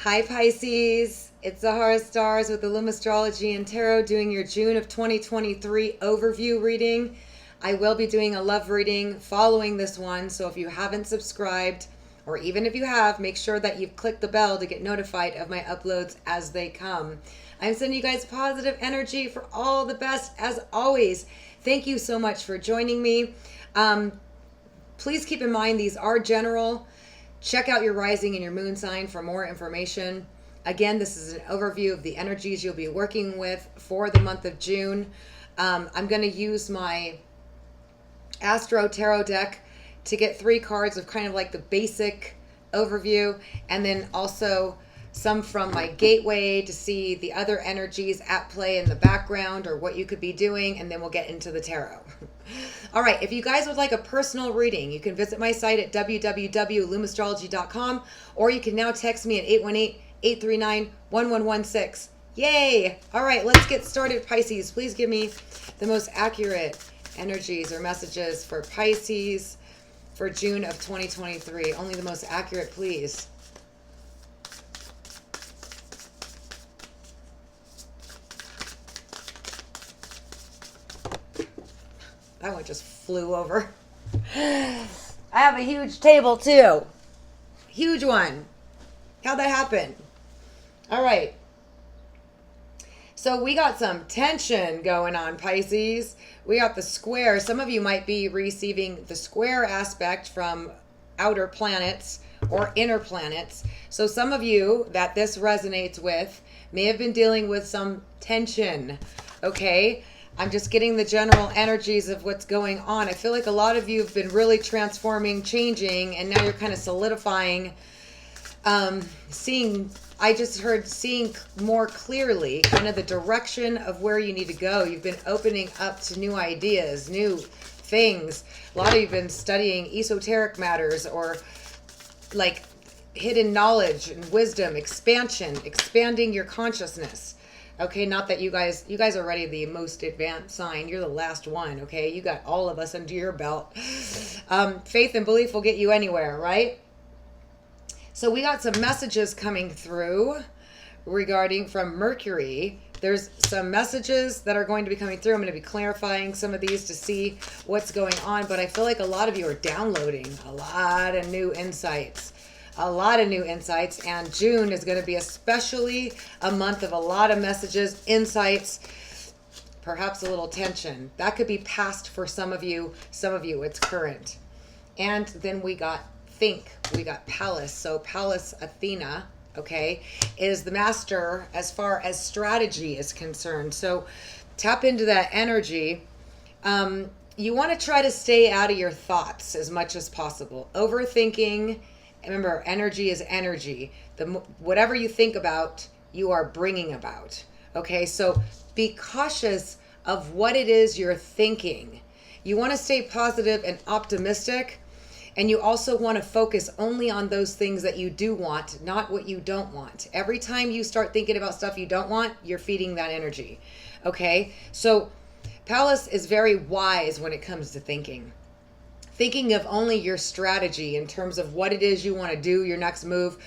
Hi Pisces, it's Zahara Stars with Illum Astrology and Tarot doing your June of 2023 overview reading. I will be doing a love reading following this one, so if you haven't subscribed, or even if you have, make sure that you've clicked the bell to get notified of my uploads as they come. I'm sending you guys positive energy for all the best as always. Thank you so much for joining me. Please keep in mind these are general. Check out your rising and your moon sign for more information. Again, this is an overview of the energies you'll be working with for the month of June. I'm going to use my Astro Tarot deck to get 3 cards of kind of like the basic overview, and then also some from my gateway to see the other energies at play in the background or what you could be doing, and then we'll get into the tarot. All right, if you guys would like a personal reading, you can visit my site at www.lumastrology.com, or you can now text me at 818-839-1116. Yay! All right, let's get started, Pisces. Please give me the most accurate energies or messages for Pisces for June of 2023. Only the most accurate, please. That one just flew over. I have a huge table too. Huge one. How'd that happen? All right. So we got some tension going on, Pisces. We got the square. Some of you might be receiving the square aspect from outer planets or inner planets. So some of you that this resonates with may have been dealing with some tension, okay? I'm just getting the general energies of what's going on. I feel like a lot of you have been really transforming, changing, and now you're kind of solidifying, seeing more clearly kind of the direction of where you need to go. You've been opening up to new ideas, new things. A lot of you have been studying esoteric matters or like hidden knowledge and wisdom, expansion, expanding your consciousness. Okay, not that you guys are already the most advanced sign. You're the last one, okay? You got all of us under your belt. Faith and belief will get you anywhere, right? So we got some messages coming through regarding from Mercury. There's some messages that are going to be coming through. I'm going to be clarifying some of these to see what's going on, but I feel like a lot of you are downloading a lot of new insights. And June is going to be especially a month of a lot of messages, insights, perhaps a little tension. That could be past for some of you it's current. And then we got Pallas. So Pallas Athena, okay, is the master as far as strategy is concerned. So tap into that energy. You want to try to stay out of your thoughts as much as possible. Overthinking. Remember, energy is energy. Whatever you think about, you are bringing about. Okay, so be cautious of what it is you're thinking. You want to stay positive and optimistic, and you also want to focus only on those things that you do want, not what you don't want. Every time you start thinking about stuff you don't want, you're feeding that energy. Okay, so Pallas is very wise when it comes to thinking. Thinking of only your strategy in terms of what it is you want to do, your next move,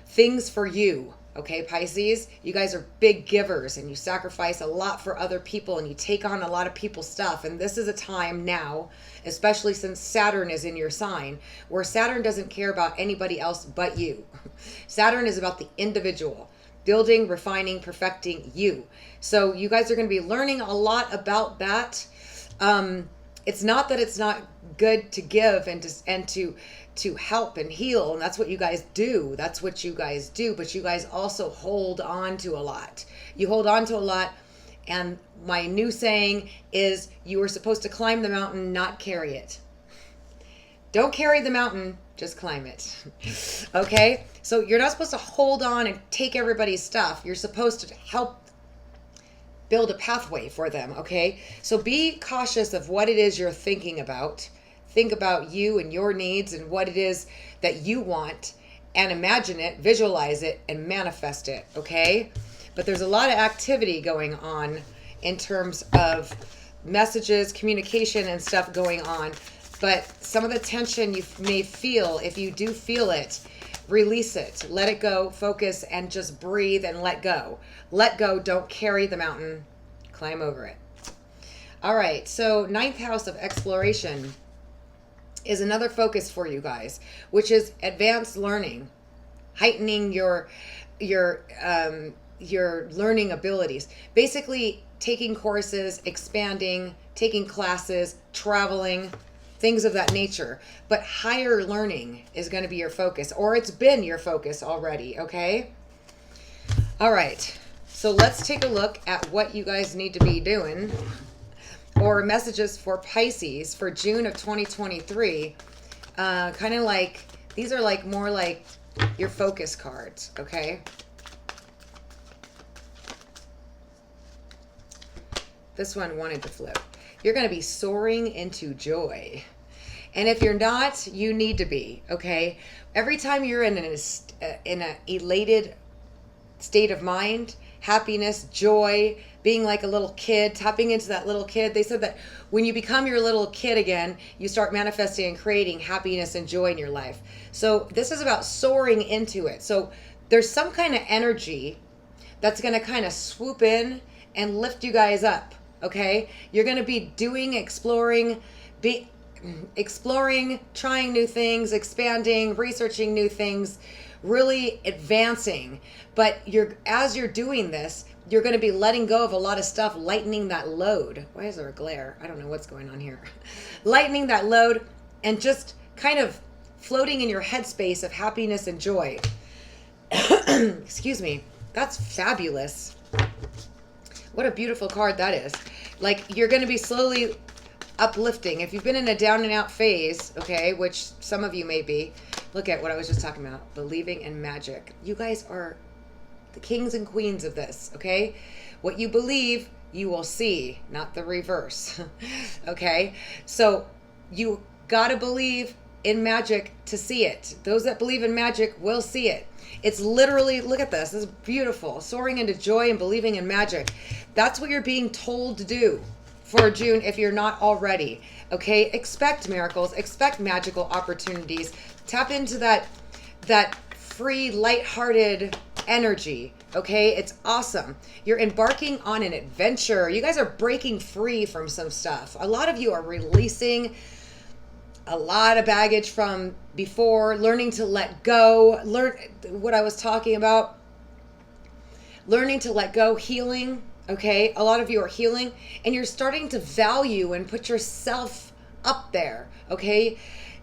things for you. Okay, Pisces, you guys are big givers and you sacrifice a lot for other people and you take on a lot of people's stuff. And this is a time now, especially since Saturn is in your sign, where Saturn doesn't care about anybody else but you. Saturn is about the individual, building, refining, perfecting you. So you guys are going to be learning a lot about that. It's not that it's not good to give and to help and heal, and that's what you guys do. But you guys also hold on to a lot. You hold on to a lot, and my new saying is you were supposed to climb the mountain, not carry it. Don't carry the mountain, just climb it. Okay? So you're not supposed to hold on and take everybody's stuff. You're supposed to help build a pathway for them, okay? So be cautious of what it is you're thinking about. Think about you and your needs and what it is that you want, and imagine it, visualize it, and manifest it, okay? But there's a lot of activity going on in terms of messages, communication, and stuff going on. But some of the tension you may feel, if you do feel it, Release it. Let it go. Focus and just breathe and let go. Let go. Don't carry the mountain. Climb over it. All right. So ninth house of exploration is another focus for you guys, which is advanced learning, heightening your learning abilities. Basically, taking courses, expanding, taking classes, traveling, things of that nature. But higher learning is going to be your focus, or it's been your focus already, okay? All right. So let's take a look at what you guys need to be doing, or messages for Pisces for June of 2023. Kind of like, these are like more like your focus cards, okay? This one wanted to flip. You're going to be soaring into joy. And if you're not, you need to be, okay? Every time you're in an elated state of mind, happiness, joy, being like a little kid, tapping into that little kid. They said that when you become your little kid again, you start manifesting and creating happiness and joy in your life. So this is about soaring into it. So there's some kind of energy that's going to kind of swoop in and lift you guys up, okay? You're going to be doing, exploring, trying new things, expanding, researching new things, really advancing. But as you're doing this, you're going to be letting go of a lot of stuff, lightening that load. Why is there a glare? I don't know what's going on here. Lightening that load and just kind of floating in your headspace of happiness and joy. Excuse me. That's fabulous. What a beautiful card that is. Like, you're going to be slowly uplifting. If you've been in a down and out phase, okay, which some of you may be, look at what I was just talking about, believing in magic. You guys are the kings and queens of this, okay? What you believe, you will see, not the reverse, okay? So you got to believe in magic to see it. Those that believe in magic will see it. It's literally, look at this. This is beautiful. Soaring into joy and believing in magic. That's what you're being told to do for June if you're not already, okay? Expect miracles. Expect magical opportunities. Tap into that free, lighthearted energy, okay? It's awesome. You're embarking on an adventure. You guys are breaking free from some stuff. A lot of you are releasing a lot of baggage from before, learning to let go, learn what I was talking about, learning to let go, healing, okay? A lot of you are healing, and you're starting to value and put yourself up there, okay?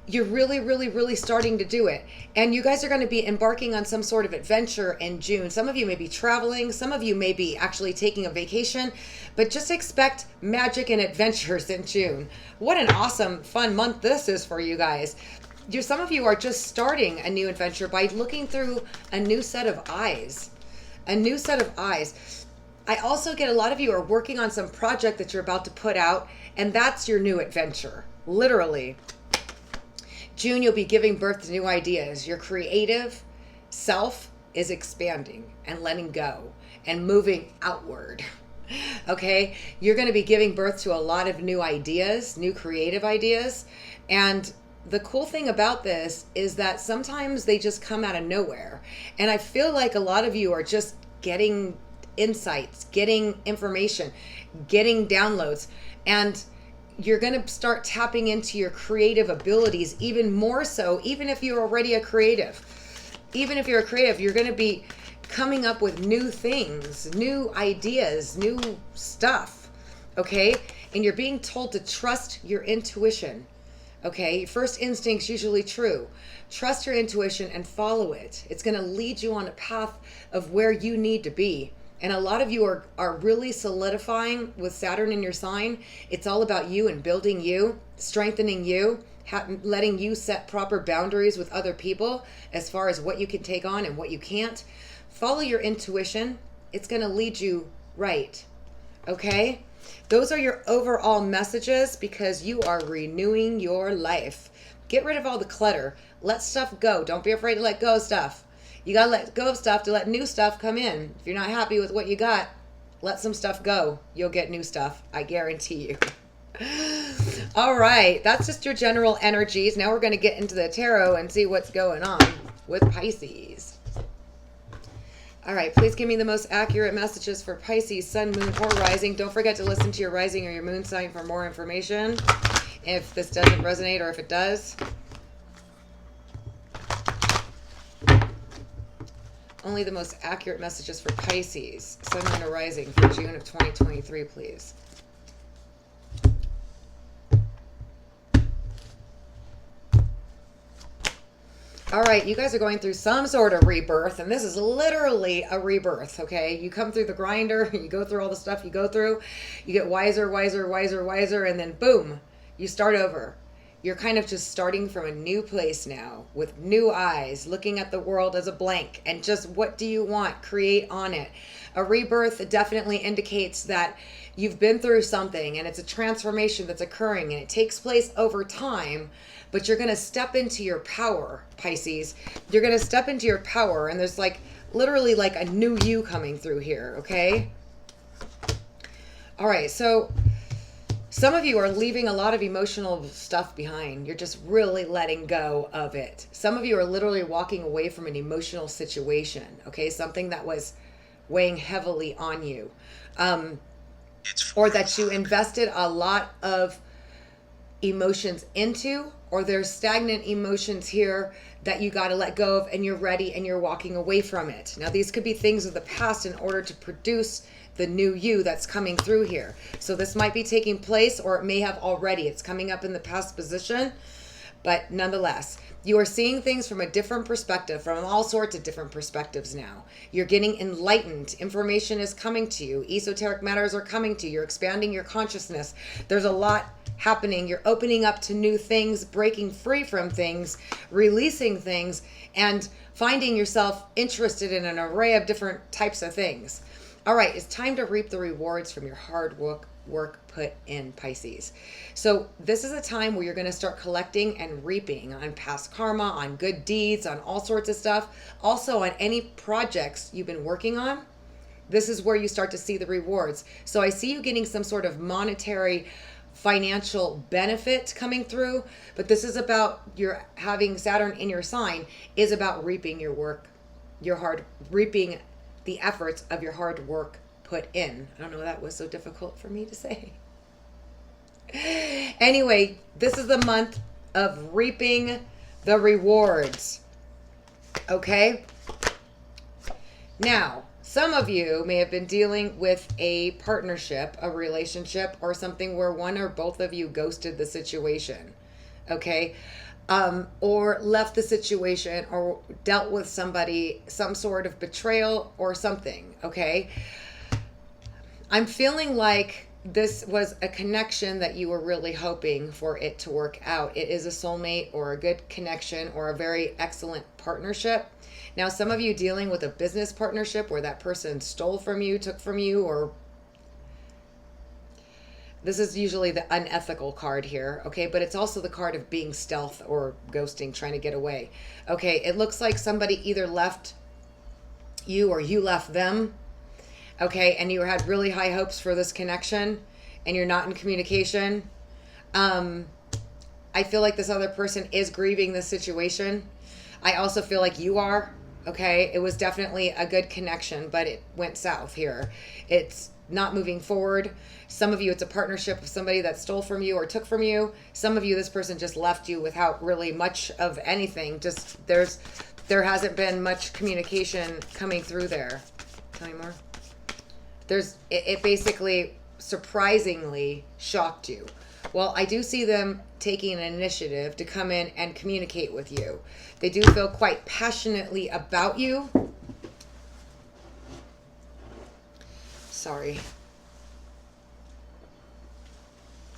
You're really, really, really starting to do it. And you guys are going to be embarking on some sort of adventure in June. Some of you may be traveling. Some of you may be actually taking a vacation. But just expect magic and adventures in June. What an awesome, fun month this is for you guys. Some of you are just starting a new adventure by looking through a new set of eyes. A new set of eyes. I also get a lot of you are working on some project that you're about to put out, and that's your new adventure. Literally. June, you'll be giving birth to new ideas. Your creative self is expanding and letting go and moving outward. Okay? You're going to be giving birth to a lot of new ideas, new creative ideas. And the cool thing about this is that sometimes they just come out of nowhere. And I feel like a lot of you are just getting insights, getting information, getting downloads. And you're going to start tapping into your creative abilities even more so, even if you're already a creative. Even if you're a creative, you're going to be coming up with new things, new ideas, new stuff, okay? And you're being told to trust your intuition, okay? Your first instinct's usually true. Trust your intuition and follow it. It's going to lead you on a path of where you need to be. And a lot of you are really solidifying with Saturn in your sign. It's all about you and building you, strengthening you, letting you set proper boundaries with other people as far as what you can take on and what you can't. Follow your intuition. It's going to lead you right. Okay? Those are your overall messages because you are renewing your life. Get rid of all the clutter. Let stuff go. Don't be afraid to let go of stuff. You got to let go of stuff to let new stuff come in. If you're not happy with what you got, let some stuff go. You'll get new stuff. I guarantee you. All right. That's just your general energies. Now we're going to get into the tarot and see what's going on. with Pisces. All right, please give me the most accurate messages for Pisces, sun, moon, or rising. Don't forget to listen to your rising or your moon sign for more information if this doesn't resonate or if it does. Only the most accurate messages for Pisces, sun, moon, or rising for June of 2023, please. All right, you guys are going through some sort of rebirth, and this is literally a rebirth, okay? You come through the grinder, you go through all the stuff you go through, you get wiser, wiser, wiser, wiser, and then boom, you start over. You're kind of just starting from a new place now with new eyes, looking at the world as a blank, and just what do you want? Create on it. A rebirth definitely indicates that you've been through something, and it's a transformation that's occurring, and it takes place over time. But you're going to step into your power, Pisces. You're going to step into your power, and there's like literally like a new you coming through here, okay? All right, so some of you are leaving a lot of emotional stuff behind. You're just really letting go of it. Some of you are literally walking away from an emotional situation, okay? Something that was weighing heavily on you. Or that you invested a lot of emotions into, or there's stagnant emotions here that you got to let go of, and you're ready and you're walking away from it. Now, these could be things of the past in order to produce the new you that's coming through here. So this might be taking place, or it may have already. It's coming up in the past position, but nonetheless, you are seeing things from a different perspective, from all sorts of different perspectives now. You're getting enlightened. Information is coming to you. Esoteric matters are coming to you. You're expanding your consciousness. There's a lot happening. You're opening up to new things, breaking free from things, releasing things, and finding yourself interested in an array of different types of things. All right, it's time to reap the rewards from your hard work put in, Pisces. So this is a time where you're going to start collecting and reaping on past karma, on good deeds, on all sorts of stuff. Also on any projects you've been working on. This is where you start to see the rewards. So I see you getting some sort of monetary financial benefit coming through, but this is about your having Saturn in your sign is about reaping your work, reaping the efforts of your hard work put in. I don't know, that was so difficult for me to say. Anyway, this is the month of reaping the rewards. Okay? Now, some of you may have been dealing with a partnership, a relationship, or something where one or both of you ghosted the situation, okay? Or left the situation or dealt with somebody, some sort of betrayal or something, okay? I'm feeling like this was a connection that you were really hoping for it to work out. It is a soulmate or a good connection or a very excellent partnership. Now, some of you dealing with a business partnership where that person stole from you, took from you, or this is usually the unethical card here, okay? But it's also the card of being stealth or ghosting, trying to get away. Okay, it looks like somebody either left you or you left them, okay? And you had really high hopes for this connection and you're not in communication. I feel like this other person is grieving the situation. I also feel like you are. Okay, it was definitely a good connection, but it went south here. It's not moving forward. Some of you, it's a partnership with somebody that stole from you or took from you. Some of you, this person just left you without really much of anything. Just there hasn't been much communication coming through there. Tell me more. It basically surprisingly shocked you. Well, I do see them taking an initiative to come in and communicate with you. They do feel quite passionately about you. Sorry.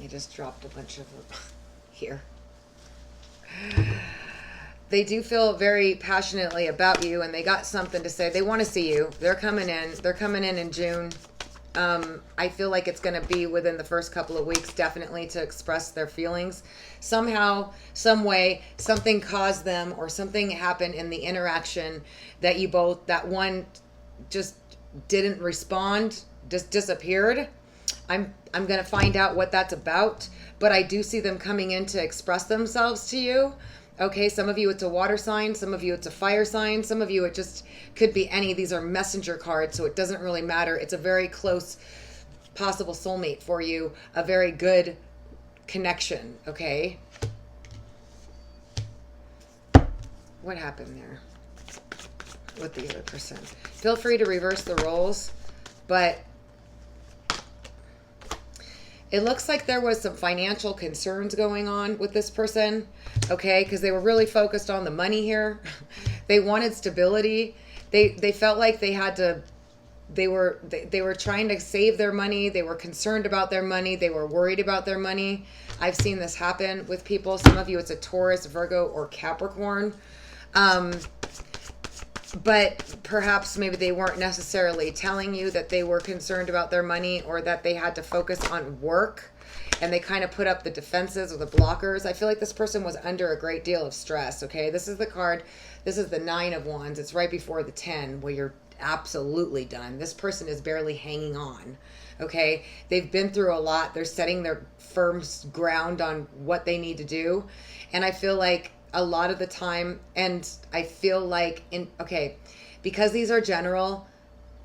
I just dropped a bunch of them here. They do feel very passionately about you, and they got something to say. They want to see you. They're coming in. They're coming in June. I feel like it's going to be within the first couple of weeks, definitely, to express their feelings. Somehow, some way, something caused them or something happened in the interaction that that one just didn't respond, just disappeared. I'm going to find out what that's about, but I do see them coming in to express themselves to you. Okay, some of you it's a water sign, some of you it's a fire sign, some of you it just could be any. These are messenger cards, so it doesn't really matter. It's a very close possible soulmate for you, a very good connection, okay? What happened there with the other person? Feel free to reverse the roles, but it looks like there was some financial concerns going on with this person, okay? Because they were really focused on the money here. They wanted stability. They felt like they had to, they were trying to save their money. They were concerned about their money. They were worried about their money. I've seen this happen with people. Some of you it's a Taurus, Virgo, or Capricorn. But perhaps maybe they weren't necessarily telling you that they were concerned about their money or that they had to focus on work, and they kind of put up the defenses or the blockers. I feel like this person was under a great deal of stress, okay? This is the card. This is the 9 of Wands. It's right before the 10 where you're absolutely done. This person is barely hanging on, okay? They've been through a lot. They're setting their firm ground on what they need to do. And I feel like a lot of the time, and I feel like because these are general,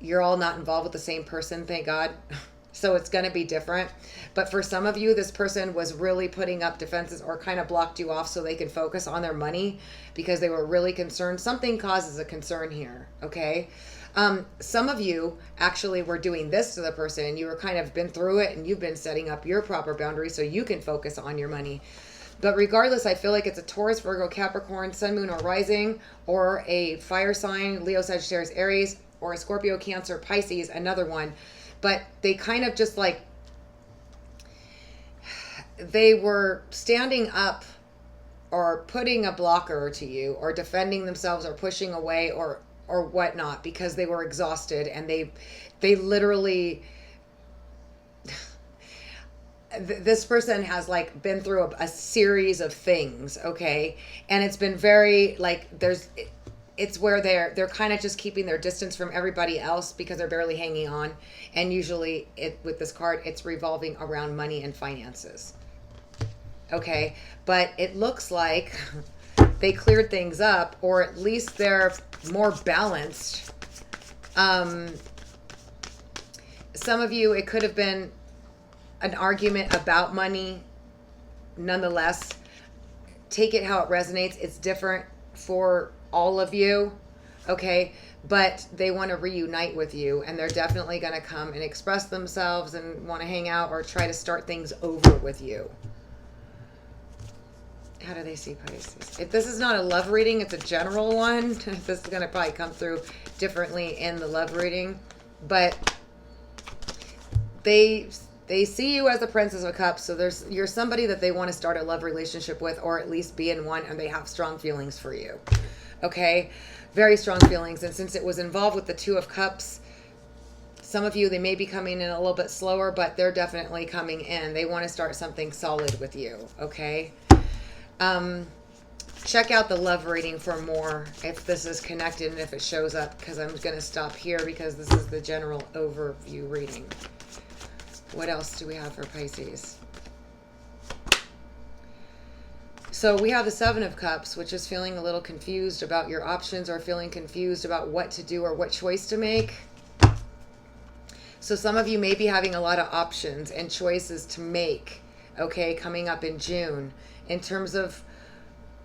you're all not involved with the same person, thank God. So it's going to be different. But for some of you, this person was really putting up defenses or kind of blocked you off so they can focus on their money because they were really concerned. Something causes a concern here, okay? Some of you actually were doing this to the person and you were kind of been through it and you've been setting up your proper boundaries so you can focus on your money. But regardless, I feel like it's a Taurus, Virgo, Capricorn, Sun, Moon, or Rising, or a fire sign, Leo, Sagittarius, Aries, or a Scorpio, Cancer, Pisces, another one. But they kind of just like, they were standing up or putting a blocker to you or defending themselves or pushing away or whatnot because they were exhausted and they literally... This person has like been through a series of things, okay? And it's been very like it's where they're kind of just keeping their distance from everybody else because they're barely hanging on. And usually with this card, it's revolving around money and finances. Okay, but it looks like they cleared things up, or at least they're more balanced. Some of you, it could have been an argument about money. Nonetheless, take it how it resonates. It's different for all of you, okay? But they want to reunite with you, and they're definitely going to come and express themselves and want to hang out or try to start things over with you. How do they see Pisces? If this is not a love reading, it's a general one. This is going to probably come through differently in the love reading, but they see you as the Princess of Cups, so you're somebody that they want to start a love relationship with, or at least be in one, and they have strong feelings for you. Okay? Very strong feelings. And since it was involved with the 2 of Cups, some of you, they may be coming in a little bit slower, but they're definitely coming in. They want to start something solid with you. Okay? Check out the love reading for more if this is connected and if it shows up, because I'm going to stop here because this is the general overview reading. What else do we have for Pisces? So we have the 7 of Cups, which is feeling a little confused about your options or feeling confused about what to do or what choice to make. So some of you may be having a lot of options and choices to make, okay, coming up in June in terms of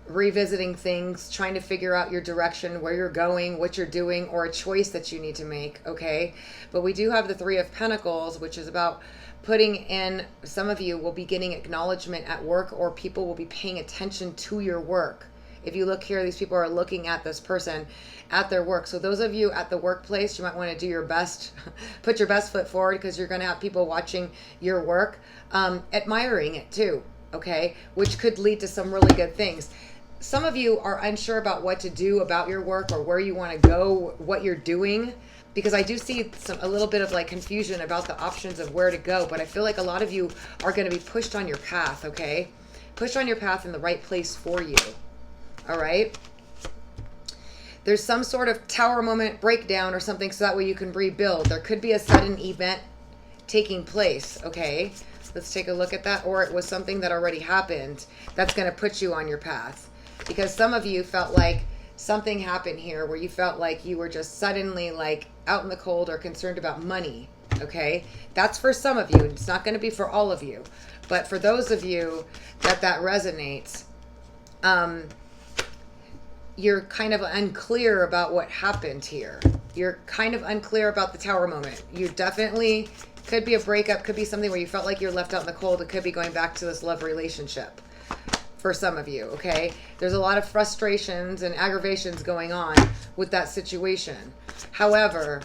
revisiting things, trying to figure out your direction, where you're going, what you're doing, or a choice that you need to make, okay? But we do have the 3 of Pentacles, which is about putting in, some of you will be getting acknowledgement at work, or people will be paying attention to your work. If you look here, these people are looking at this person at their work. So those of you at the workplace, you might want to do your best, put your best foot forward, because you're going to have people watching your work, admiring it too, okay? Which could lead to some really good things. Some of you are unsure about what to do about your work or where you want to go, what you're doing, because I do see a little bit of like confusion about the options of where to go, but I feel like a lot of you are going to be pushed on your path, okay? Pushed on your path in the right place for you, all right? There's some sort of tower moment breakdown or something so that way you can rebuild. There could be a sudden event taking place, okay? Let's take a look at that. Or it was something that already happened that's going to put you on your path. because some of you felt like something happened here where you felt like you were just suddenly like out in the cold or concerned about money. Okay, that's for some of you. It's not going to be for all of you, but for those of you that resonates, you're kind of unclear about what happened here. You're kind of unclear about the Tower moment. You definitely could be a breakup, could be something where you felt like you're left out in the cold. It could be going back to this love relationship for some of you, okay? There's a lot of frustrations and aggravations going on with that situation. However,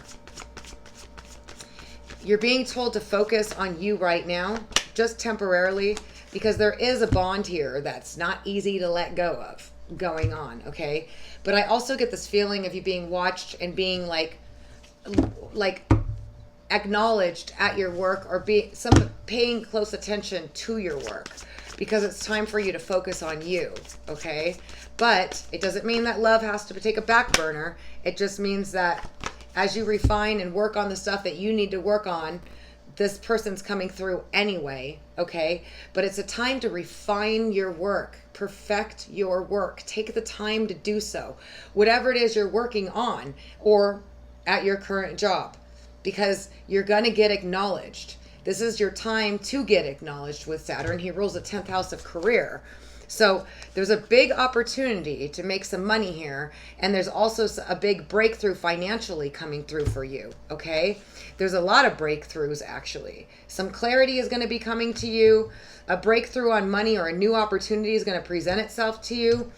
you're being told to focus on you right now, just temporarily, because there is a bond here that's not easy to let go of going on, okay? But I also get this feeling of you being watched and being like acknowledged at your work, or paying close attention to your work, because it's time for you to focus on you, okay? But it doesn't mean that love has to take a back burner. It just means that as you refine and work on the stuff that you need to work on, this person's coming through anyway, okay? But it's a time to refine your work, perfect your work. Take the time to do so. Whatever it is you're working on or at your current job, because you're going to get acknowledged. This is your time to get acknowledged with Saturn. He rules the 10th house of career. So there's a big opportunity to make some money here. And there's also a big breakthrough financially coming through for you. Okay. There's a lot of breakthroughs, actually. Some clarity is going to be coming to you. A breakthrough on money or a new opportunity is going to present itself to you.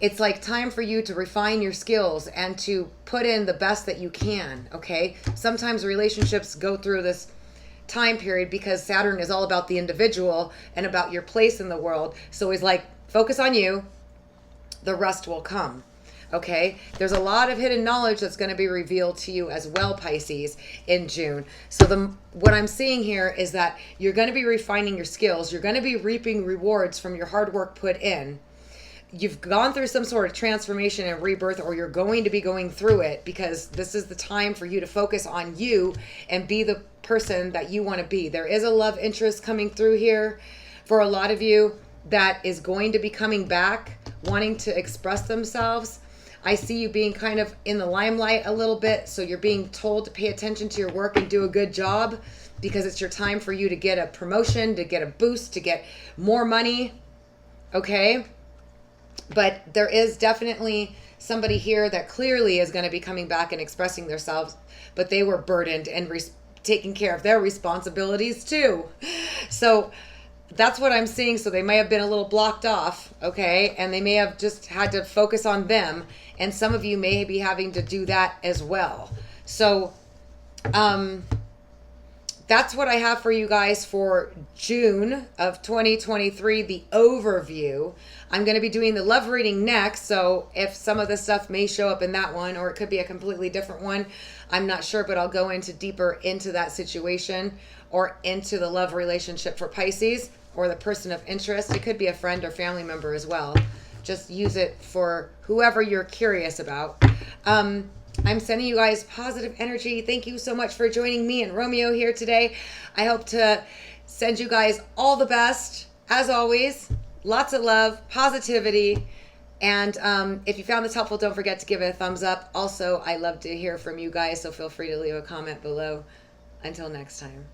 It's like time for you to refine your skills and to put in the best that you can. Okay. Sometimes relationships go through this time period because Saturn is all about the individual and about your place in the world. So he's like, focus on you, the rest will come. Okay, there's a lot of hidden knowledge that's going to be revealed to you as well, Pisces, in June. So what I'm seeing here is that you're going to be refining your skills. You're going to be reaping rewards from your hard work put in. You've gone through some sort of transformation and rebirth, or you're going to be going through it, because this is the time for you to focus on you and be the person that you want to be. There is a love interest coming through here for a lot of you that is going to be coming back, wanting to express themselves. I see you being kind of in the limelight a little bit, so you're being told to pay attention to your work and do a good job, because it's your time for you to get a promotion, to get a boost, to get more money, okay? But there is definitely somebody here that clearly is going to be coming back and expressing themselves, but they were burdened and taking care of their responsibilities too. So that's what I'm seeing. So they may have been a little blocked off, okay? And they may have just had to focus on them. And some of you may be having to do that as well. So that's what I have for you guys for June of 2023, the overview. I'm going to be doing the love reading next, so if some of the stuff may show up in that one, or it could be a completely different one, I'm not sure, but I'll go deeper into that situation or into the love relationship for Pisces or the person of interest. It could be a friend or family member as well. Just use it for whoever you're curious about. I'm sending you guys positive energy. Thank you so much for joining me and Romeo here today. I hope to send you guys all the best. As always, lots of love, positivity. And if you found this helpful, don't forget to give it a thumbs up. Also, I love to hear from you guys, so feel free to leave a comment below. Until next time.